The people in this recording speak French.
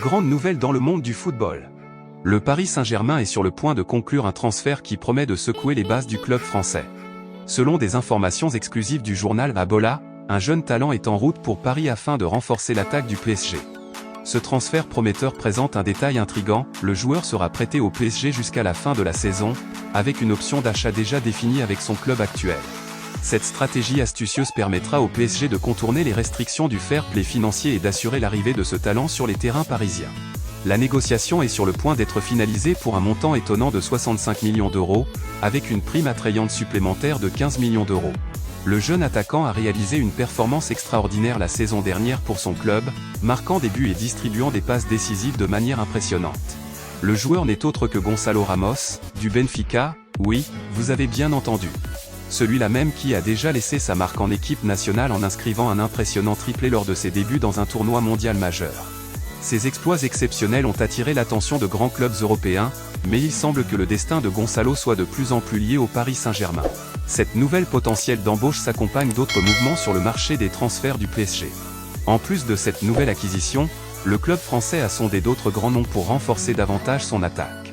Grande nouvelle dans le monde du football. Le Paris Saint-Germain est sur le point de conclure un transfert qui promet de secouer les bases du club français. Selon des informations exclusives du journal Abola, un jeune talent est en route pour Paris afin de renforcer l'attaque du PSG. Ce transfert prometteur présente un détail intrigant, le joueur sera prêté au PSG jusqu'à la fin de la saison, avec une option d'achat déjà définie avec son club actuel. Cette stratégie astucieuse permettra au PSG de contourner les restrictions du fair play financier et d'assurer l'arrivée de ce talent sur les terrains parisiens. La négociation est sur le point d'être finalisée pour un montant étonnant de 65 millions d'euros, avec une prime attrayante supplémentaire de 15 millions d'euros. Le jeune attaquant a réalisé une performance extraordinaire la saison dernière pour son club, marquant des buts et distribuant des passes décisives de manière impressionnante. Le joueur n'est autre que Gonçalo Ramos, du Benfica, oui, vous avez bien entendu. Celui-là même qui a déjà laissé sa marque en équipe nationale en inscrivant un impressionnant triplé lors de ses débuts dans un tournoi mondial majeur. Ces exploits exceptionnels ont attiré l'attention de grands clubs européens, mais il semble que le destin de Gonçalo soit de plus en plus lié au Paris Saint-Germain. Cette nouvelle potentielle d'embauche s'accompagne d'autres mouvements sur le marché des transferts du PSG. En plus de cette nouvelle acquisition, le club français a sondé d'autres grands noms pour renforcer davantage son attaque.